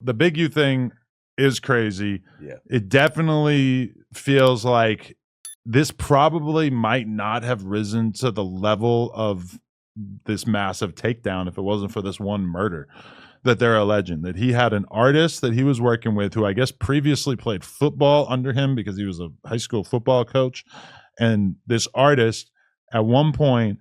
the Big U thing is crazy. Yeah. It definitely feels like this probably might not have risen to the level of this massive takedown if it wasn't for this one murder that they're alleging. That he had an artist that he was working with who I guess previously played football under him because he was a high school football coach. And this artist at one point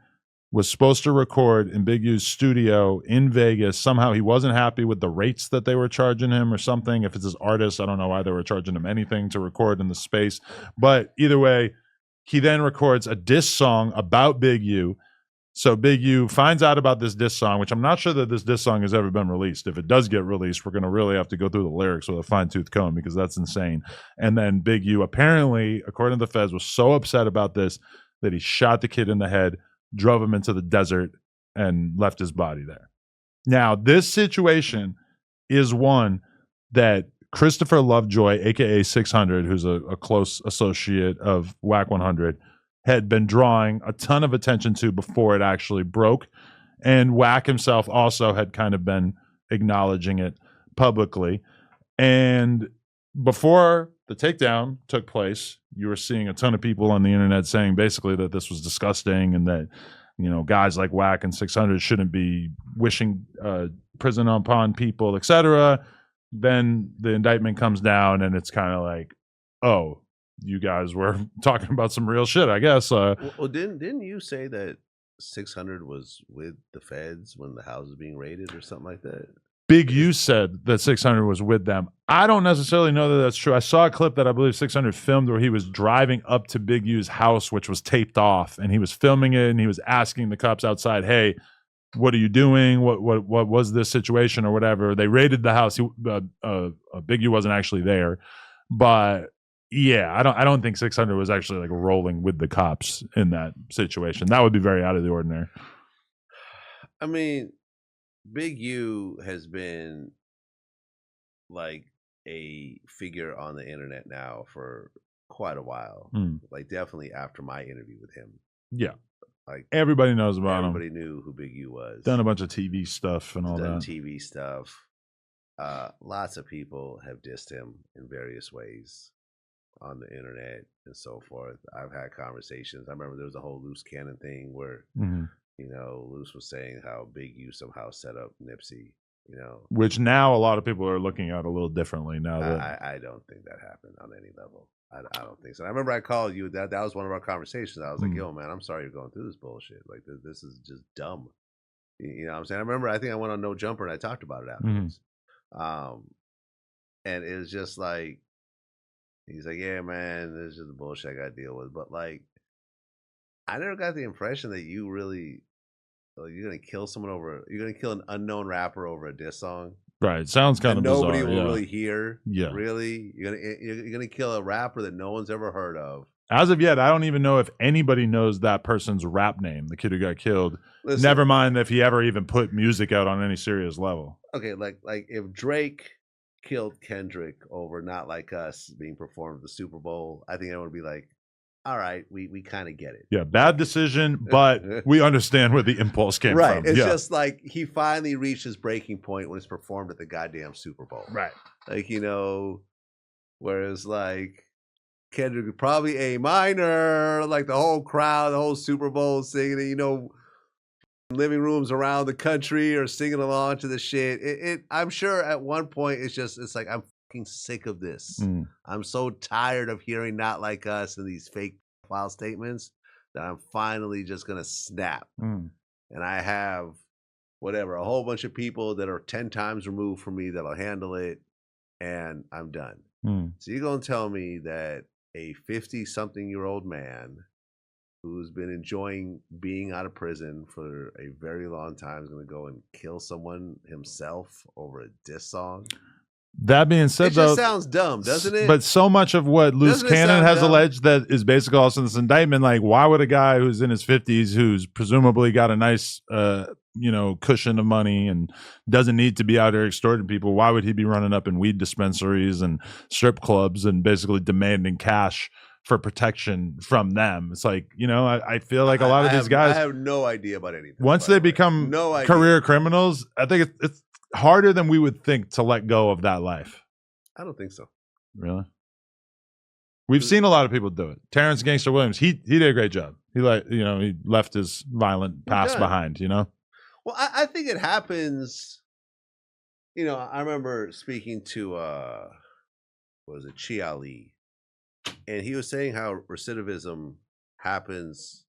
was supposed to record in Big U's studio in Vegas. Somehow he wasn't happy with the rates that they were charging him or something. If it's his artist, I don't know why they were charging him anything to record in the space. But either way, he then records a diss song about Big U. So Big U finds out about this diss song, which I'm not sure that this diss song has ever been released. If it does get released, we're going to really have to go through the lyrics with a fine-tooth comb because that's insane. And then Big U apparently, according to the feds, was so upset about this that he shot the kid in the head, drove him into the desert, and left his body there. Now, this situation is one that Christopher Lovejoy, a.k.a. 600, who's a close associate of Whack 100, had been drawing a ton of attention to before it actually broke. And Whack himself also had kind of been acknowledging it publicly. And before the takedown took place, you were seeing a ton of people on the internet saying basically that this was disgusting and that, you know, guys like Whack and 600 shouldn't be wishing prison upon people, etc. Then the indictment comes down and it's kind of like, oh, you guys were talking about some real shit, I guess. Well, didn't you say that 600 was with the feds when the house was being raided or something like that? Big U said that 600 was with them. I don't necessarily know that that's true. I saw a clip that I believe 600 filmed where he was driving up to Big U's house, which was taped off, and he was filming it, and he was asking the cops outside, "Hey, what are you doing? What was this situation or whatever?" They raided the house. Big U wasn't actually there, but yeah, I don't think 600 was actually like rolling with the cops in that situation. That would be very out of the ordinary. I mean, Big U has been like a figure on the internet now for quite a while. Like definitely after my interview with him. Yeah. Like everybody knows about him. Everybody knew who Big U was. Done a bunch of TV stuff and all that. TV stuff. Lots of people have dissed him in various ways on the internet and so forth. I've had conversations. I remember there was a whole Loose Cannon thing where, you know, Loose was saying how Big U somehow set up Nipsey, you know. Which now a lot of people are looking at a little differently now. That I don't think that happened on any level. I don't think so. I remember I called you. That was one of our conversations. I was like, yo, man, I'm sorry you're going through this bullshit. Like, this is just dumb. You know what I'm saying? I think I went on No Jumper and I talked about it afterwards. And it was just like, he's like, yeah, man, this is just the bullshit I got to deal with. But, like, I never got the impression that you really, like, you're going to kill someone over, you're going to kill an unknown rapper over a diss song. Right. Sounds kind of bizarre. Nobody will really hear. Yeah. Really? You're gonna kill a rapper that no one's ever heard of. As of yet, I don't even know if anybody knows that person's rap name, the kid who got killed. Listen, never mind if he ever even put music out on any serious level. Okay, like if Drake killed Kendrick over Not Like Us being performed at the Super Bowl, I think everyone would be like, all right, we kind of get it. Yeah, bad decision, but we understand where the impulse came from. Right, it's just like he finally reached his breaking point when it's performed at the goddamn Super Bowl. Right. Like, you know, whereas like Kendrick probably A minor, like the whole crowd, the whole Super Bowl singing it, you know, living rooms around the country or singing along to the shit. I'm sure at one point it's like I'm sick of this. I'm so tired of hearing Not Like Us and these fake file statements that I'm finally just gonna snap. And I have a whole bunch of people that are 10 times removed from me that'll handle it, and I'm done. So you're gonna tell me that a 50-something-year-old man who's been enjoying being out of prison for a very long time is gonna go and kill someone himself over a diss song? That being said, it just sounds dumb, doesn't it? But so much of what Loose Cannon has alleged that is basically also in this indictment, like, why would a guy who's in his 50s, who's presumably got a nice, cushion of money and doesn't need to be out here extorting people, why would he be running up in weed dispensaries and strip clubs and basically demanding cash for protection from them? It's like, you know, I feel like a lot of these guys, I have no idea about anything. Once they become career criminals, I think it's harder than we would think to let go of that life. I don't think so. Really? We've seen a lot of people do it. Terrence Gangster Williams, he did a great job. He he left his violent past behind, Well, I think it happens. I remember speaking to what was it, Chi Ali, and he was saying how recidivism happens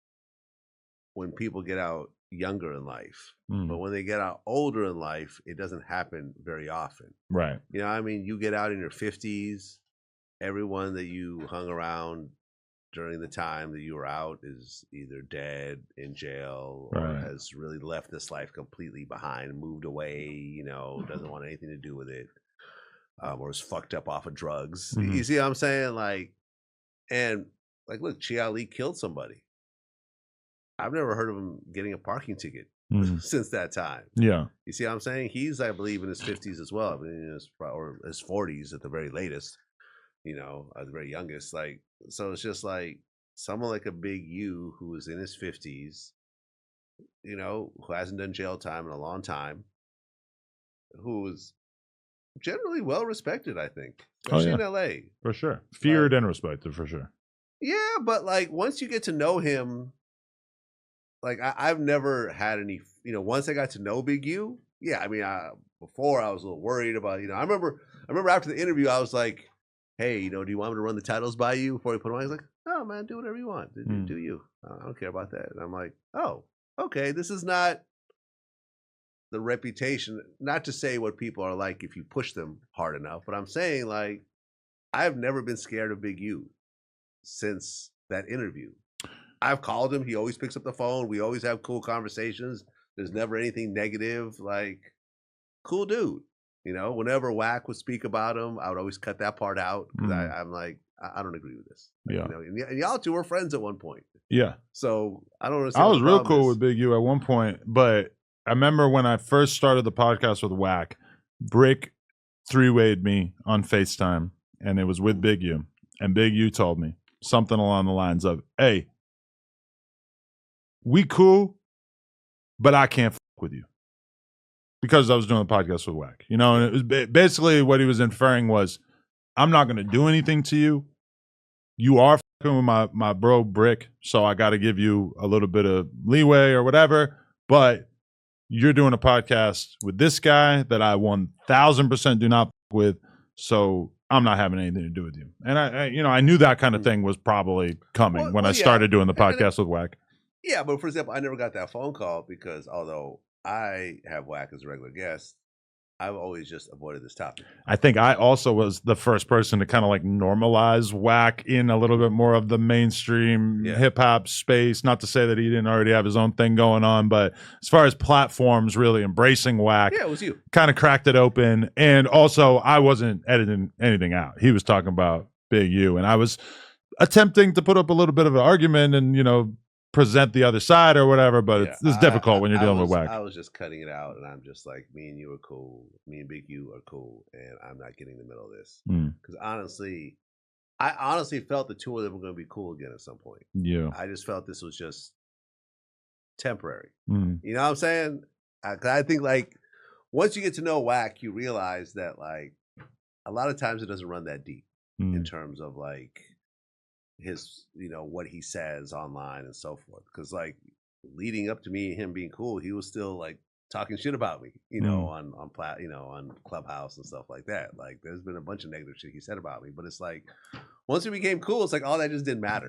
when people get out younger in life. But when they get out older in life, it doesn't happen very often. Right. You get out in your 50s, everyone that you hung around during the time that you were out is either dead, in jail, or has really left this life completely behind, moved away, doesn't want anything to do with it, or is fucked up off of drugs. You see what I'm saying? Look, Chi Ali killed somebody. I've never heard of him getting a parking ticket since that time. Yeah. You see what I'm saying? He's, I believe, in his 50s as well. I mean, or his 40s at the very latest, at the very youngest. So it's just like someone like a Big U who is in his 50s, who hasn't done jail time in a long time, who is generally well respected, I think, especially in LA. For sure. Feared and respected, for sure. Yeah, but once you get to know him, I've never had any, once I got to know Big U, yeah, I mean, before I was a little worried about, I remember after the interview, I was like, hey, do you want me to run the titles by you before we put them on? He's like, oh, man, do whatever you want. Do you. I don't care about that. And I'm like, oh, okay, this is not the reputation, not to say what people are like if you push them hard enough, but I'm saying, I've never been scared of Big U since that interview. I've called him. He always picks up the phone. We always have cool conversations. There's never anything negative. Cool dude. Whenever Wack would speak about him, I would always cut that part out because I'm like, I don't agree with this. Yeah. And y'all two were friends at one point. Yeah. So I don't understand. I was real cool with Big U at one point, but I remember when I first started the podcast with Wack, Brick three-wayed me on FaceTime, and it was with Big U. And Big U told me something along the lines of, hey, we cool, but I can't fuck with you. Because I was doing the podcast with Wack. And it was basically what he was inferring was, I'm not going to do anything to you. You are fucking with my bro Brick, so I got to give you a little bit of leeway or whatever. But you're doing a podcast with this guy that I 1000% do not fuck with, so I'm not having anything to do with you. And I knew that kind of thing was probably coming when I started doing the podcast with Wack. Yeah, but for example, I never got that phone call because although I have Wack as a regular guest, I've always just avoided this topic. I think I also was the first person to kind of normalize Wack in a little bit more of the mainstream hip hop space. Not to say that he didn't already have his own thing going on, but as far as platforms really embracing Wack, it was you. Kind of cracked it open. And also, I wasn't editing anything out. He was talking about Big U, and I was attempting to put up a little bit of an argument and present the other side or whatever, but it's difficult when you're dealing with Wack. I was just cutting it out, and I'm just like, me and you are cool. Me and Big U are cool, and I'm not getting in the middle of this. Because honestly, I honestly felt the two of them were going to be cool again at some point. Yeah. I just felt this was just temporary. You know what I'm saying? Because I think once you get to know Wack, you realize that a lot of times it doesn't run that deep in terms of his what he says online and so forth, because leading up to me and him being cool, he was still talking shit about me on Clubhouse and stuff like that. There's been a bunch of negative shit he said about me, but it's once we became cool, it's all that just didn't matter.